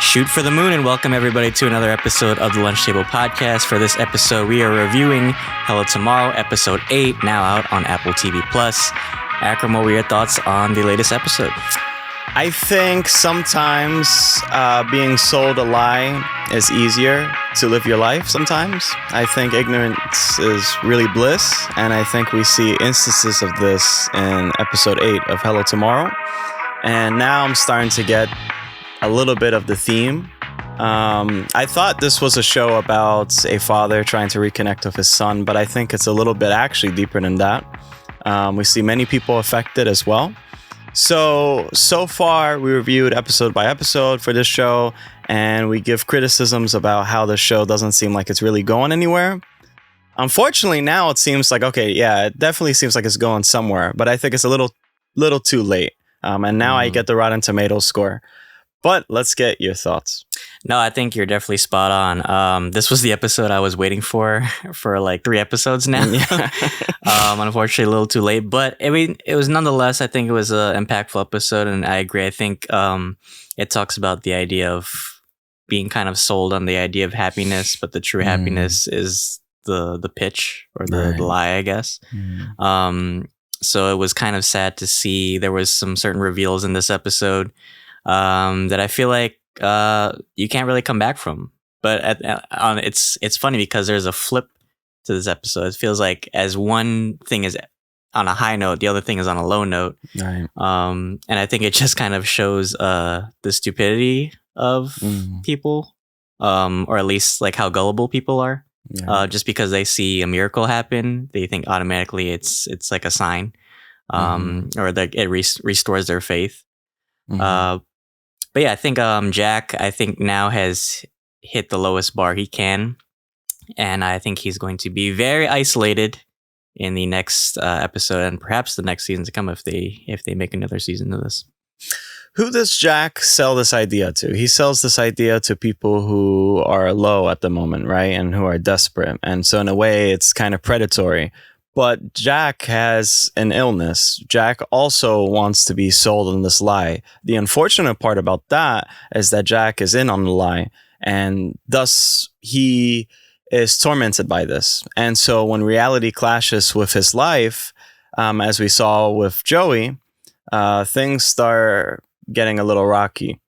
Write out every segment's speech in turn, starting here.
Shoot for the moon and welcome everybody to another episode of the Lunch Table Podcast. For this episode, we are reviewing Hello Tomorrow, episode 8, now out on Apple TV+. Akram, what were your thoughts on the latest episode? I think sometimes being sold a lie is easier to live your life sometimes. I think ignorance is really bliss, and I think we see instances of this in episode 8 of Hello Tomorrow. And now I'm starting to get a little bit of the theme. I thought this was a show about a father trying to reconnect with his son, but I think it's a little bit actually deeper than that. We see many people affected as well. So far we reviewed episode by episode for this show, and we give criticisms about how the show doesn't seem like it's really going anywhere. Unfortunately, now it seems like, okay, yeah, it definitely seems like it's going somewhere, but I think it's a little too late. And now I get the Rotten Tomatoes score. But let's get your thoughts. No, I think you're definitely spot on. This was the episode I was waiting for like 3 episodes now. Unfortunately, a little too late. But I mean, it was nonetheless, I think it was an impactful episode. And I agree. I think it talks about the idea of being kind of sold on the idea of happiness. But the true happiness is the pitch or the lie, I guess. So it was kind of sad to see there was some certain reveals in this episode that I feel like you can't really come back from. But it's funny because there's a flip to this episode. It feels like as one thing is on a high note, the other thing is on a low note. Right. And I think it just kind of shows the stupidity of people, or at least like how gullible people are. Yeah. Just because they see a miracle happen, they think automatically it's like a sign, or that it restores their faith. But yeah, I think Jack, now has hit the lowest bar he can, and I think he's going to be very isolated in the next episode, and perhaps the next season to come if they make another season of this. Who does Jack sell this idea to? He sells this idea to people who are low at the moment, right? And who are desperate. And so in a way, it's kind of predatory. But Jack has an illness. Jack also wants to be sold on this lie. The unfortunate part about that is that Jack is in on the lie. And thus, he is tormented by this. And so when reality clashes with his life, as we saw with Joey, things start getting a little rocky.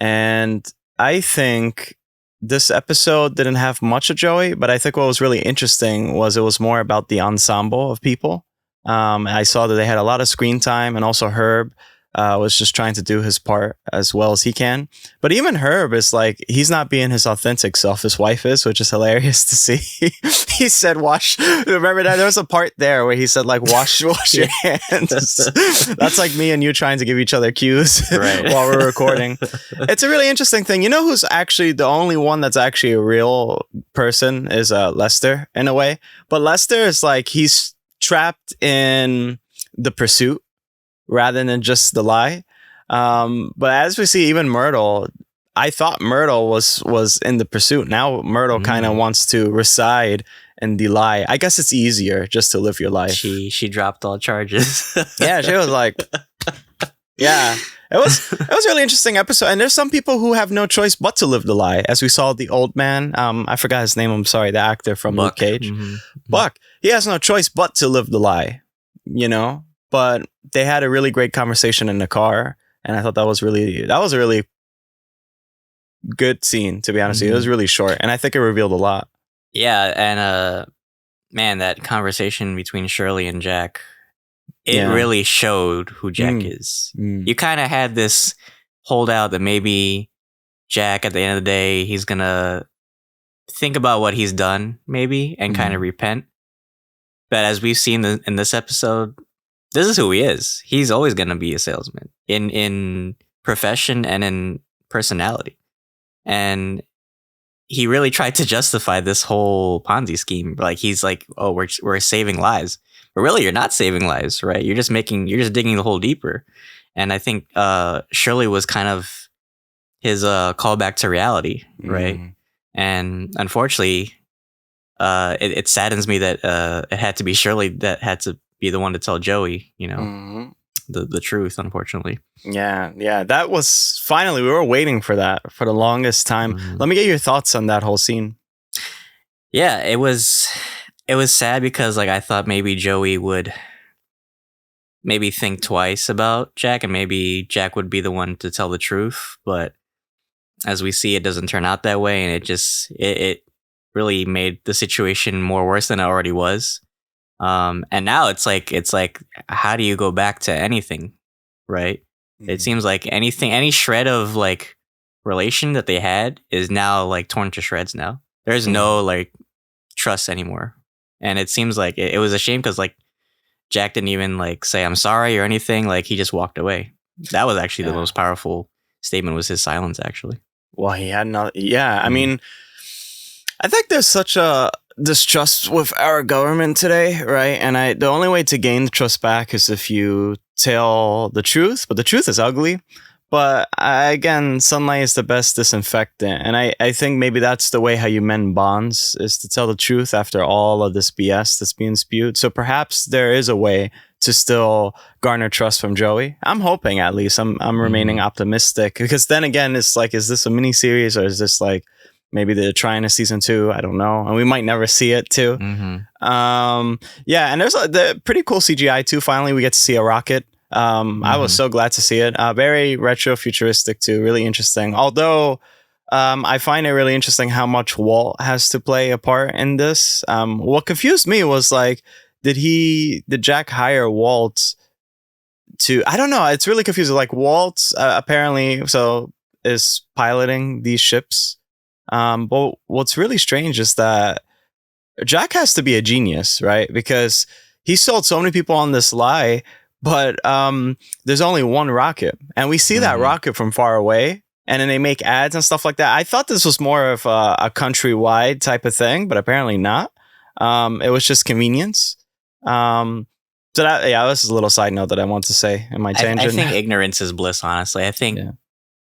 And I think this episode didn't have much of Joey, but I think what was really interesting was it was more about the ensemble of people. I saw that they had a lot of screen time, and also Herb was just trying to do his part as well as he can. But even Herb is like, he's not being his authentic self. His wife is, which is hilarious to see. He said, remember that? There was a part there where he said, like, wash your hands. That's like me and you trying to give each other cues while we're recording. It's a really interesting thing. You know who's actually the only one that's actually a real person is Lester, in a way. But Lester is like, he's trapped in the pursuit rather than just the lie. But as we see, even Myrtle, I thought Myrtle was in the pursuit. Now Myrtle kind of wants to reside in the lie. I guess it's easier just to live your life. She dropped all charges. Yeah, she was like, yeah. It was a really interesting episode. And there's some people who have no choice but to live the lie. As we saw the old man, I forgot his name. I'm sorry, the actor from Luke Cage. Buck. He has no choice but to live the lie, you know? But they had a really great conversation in the car, and I thought that was a really good scene, to be honest with you. It was really short, and I think it revealed a lot. Yeah, and man, that conversation between Shirley and Jack, it really showed who Jack is. You kind of had this holdout that maybe Jack, at the end of the day, he's gonna think about what he's done, maybe, and kind of repent. But as we've seen in this episode, this is who he is. He's always going to be a salesman in profession and in personality. And he really tried to justify this whole Ponzi scheme. Like, he's like, oh, we're saving lives. But really, you're not saving lives, right? You're just digging the hole deeper. And I think Shirley was kind of his callback to reality, right? And unfortunately, it saddens me that it had to be Shirley that had to be the one to tell Joey, you know. the truth, unfortunately. Yeah. That was finally, we were waiting for that for the longest time. Let me get your thoughts on that whole scene. Yeah, it was sad because like I thought maybe Joey would maybe think twice about Jack, and maybe Jack would be the one to tell the truth. But as we see, it doesn't turn out that way, and it really made the situation more worse than it already was. And now it's like how do you go back to anything, right? It seems like any shred of like relation that they had is now like torn to shreds. Now there's no like trust anymore, and it seems like it was a shame because like Jack didn't even like say I'm sorry or anything. Like he just walked away. That was actually the most powerful statement, was his silence, actually. Well, he had not. Yeah, I mean, I think there's such a distrust with our government today, right? And the only way to gain the trust back is if you tell the truth, but the truth is ugly. But again, sunlight is the best disinfectant. And I think maybe that's the way how you mend bonds, is to tell the truth after all of this BS that's being spewed. So perhaps there is a way to still garner trust from Joey. I'm hoping, at least. I'm remaining optimistic, because then again, it's like, is this a mini series, or is this like maybe they're trying a season 2? I don't know. And we might never see it too. Yeah. And there's the pretty cool CGI too. Finally, we get to see a rocket. I was so glad to see it. Very retro-futuristic too. Really interesting. Although I find it really interesting how much Walt has to play a part in this. What confused me was like, did Jack hire Walt to? I don't know. It's really confusing. Like Walt apparently is piloting these ships. But what's really strange is that Jack has to be a genius, right? Because he sold so many people on this lie. But there's only one rocket, and we see that rocket from far away, and then they make ads and stuff like that. I thought this was more of a countrywide type of thing, but apparently not. It was just convenience. So this is a little side note that I want to say in my tangent. I think ignorance is bliss, honestly. I think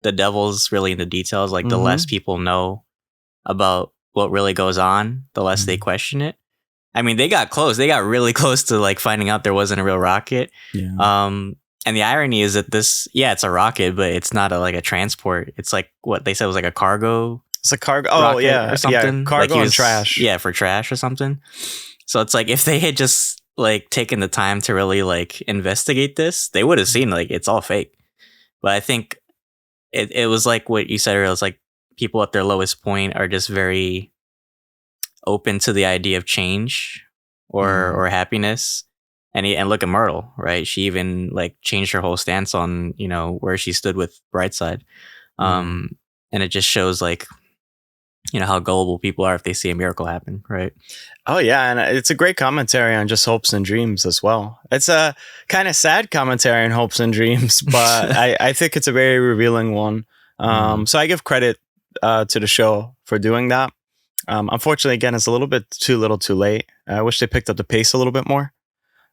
the devil's really in the details. Like the less people know about what really goes on, the less they question it. I mean, they got close. They got really close to like finding out there wasn't a real rocket. Yeah. And the irony is that it's a rocket, but it's not like a transport. It's like what they said was like a cargo. It's a cargo. Oh yeah, or something. Yeah, cargo and trash. Yeah, for trash or something. So it's like if they had just like taken the time to really like investigate this, they would have seen like it's all fake. But I think it was like what you said earlier. It's like people at their lowest point are just very open to the idea of change or happiness. And look at Myrtle, right? She even like changed her whole stance on, where she stood with Brightside. And it just shows like, how gullible people are if they see a miracle happen, right? Oh yeah, and it's a great commentary on just hopes and dreams as well. It's a kind of sad commentary on hopes and dreams, but I think it's a very revealing one. So I give credit to the show for doing that. Unfortunately, again, it's a little bit too little too late. I wish they picked up the pace a little bit more.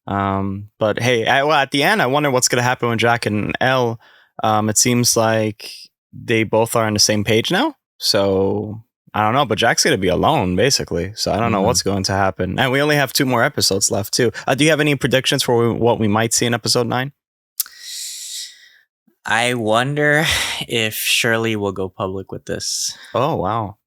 But hey, at the end, I wonder what's going to happen with Jack and Elle. It seems like they both are on the same page now. So I don't know, but Jack's going to be alone, basically. So I don't know what's going to happen. And we only have 2 more episodes left, too. Do you have any predictions for what we might see in episode 9? I wonder if Shirley will go public with this. Oh, wow.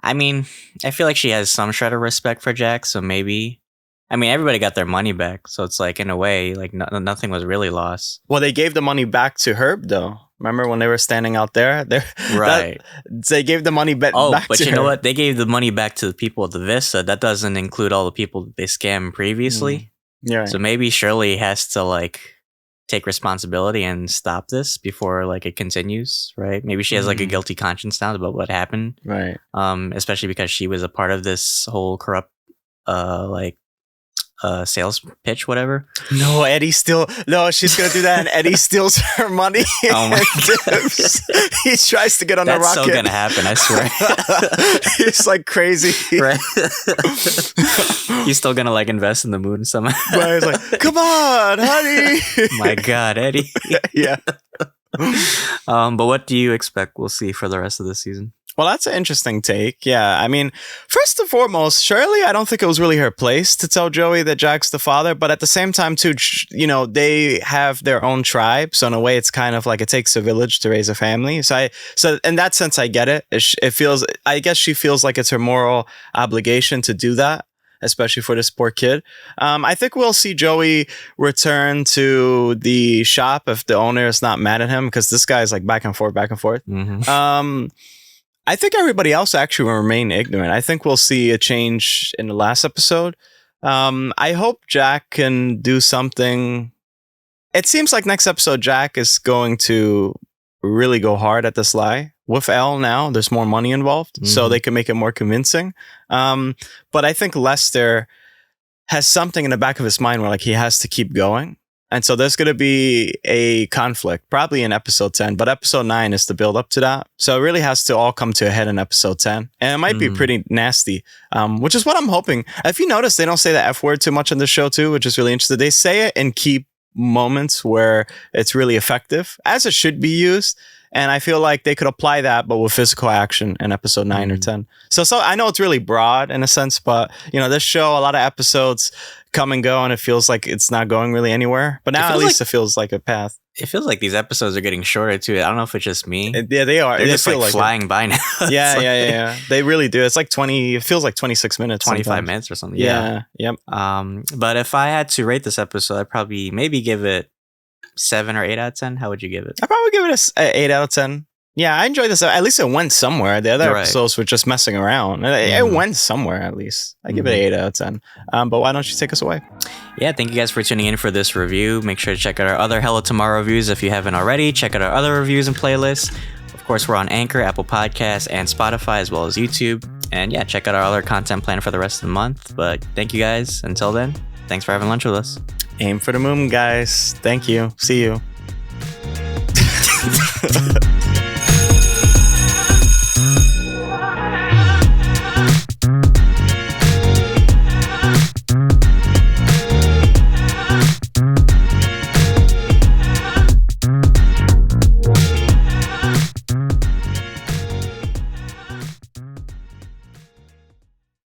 I mean, I feel like she has some shred of respect for Jack, so maybe. I mean, everybody got their money back, so it's like, in a way, like nothing was really lost. Well, they gave the money back to Herb, though. Remember when they were standing out there? Right. They gave the money back to her. Oh, but you know what? They gave the money back to the people at the Vista. That doesn't include all the people that they scammed previously. Yeah. Right. So maybe Shirley has to, like, take responsibility and stop this before like it continues, right? Maybe she has like a guilty conscience now about what happened, right? Especially because she was a part of this whole corrupt sales pitch, whatever. No, she's gonna do that, and Eddie steals her money. Oh my god! He tries to get on the rocket. That's so gonna happen, I swear. He's like crazy, right? He's still gonna like invest in the moon somehow. Right, he's like, come on, honey. My god, Eddie. Yeah. But what do you expect we'll see for the rest of the season? Well, that's an interesting take. Yeah. I mean, first and foremost, Shirley, I don't think it was really her place to tell Joey that Jack's the father. But at the same time, too, you know, they have their own tribe. So in a way, it's kind of like it takes a village to raise a family. So in that sense, I get it. It feels, I guess she feels like it's her moral obligation to do that, especially for this poor kid. I think we'll see Joey return to the shop if the owner is not mad at him, because this guy's like back and forth. Mm-hmm. I think everybody else actually will remain ignorant. I think we'll see a change in the last episode. I hope Jack can do something. It seems like next episode, Jack is going to really go hard at this lie. With Elle now, there's more money involved, so they can make it more convincing. But I think Lester has something in the back of his mind where like he has to keep going. And so there's going to be a conflict, probably in episode 10, but episode 9 is the build up to that. So it really has to all come to a head in episode 10. And it might be pretty nasty, which is what I'm hoping. If you notice, they don't say the F word too much in the show too, which is really interesting. They say it in key moments where it's really effective, as it should be used. And I feel like they could apply that, but with physical action in episode 9 or 10. So I know it's really broad in a sense, but you know, this show, a lot of episodes come and go, and it feels like it's not going really anywhere. But now at least it feels like a path. It feels like these episodes are getting shorter too. I don't know if it's just me. Yeah, they are. They're just like flying by now. Yeah. They really do. It's like 20. It feels like 26 minutes. 25 sometimes. minutes or something. Yeah. Yep. But if I had to rate this episode, I'd probably maybe give it 7 or 8 out of 10. How would you give it? I'd probably give it a 8 out of 10. Yeah, I enjoyed this. At least it went somewhere. The other episodes were just messing around. It went somewhere, at least. I give it an 8 out of 10. But why don't you take us away? Yeah, thank you guys for tuning in for this review. Make sure to check out our other Hello Tomorrow reviews if you haven't already. Check out our other reviews and playlists. Of course, we're on Anchor, Apple Podcasts, and Spotify, as well as YouTube. And yeah, check out our other content plan for the rest of the month. But thank you guys. Until then, thanks for having lunch with us. Aim for the moon, guys. Thank you. See you.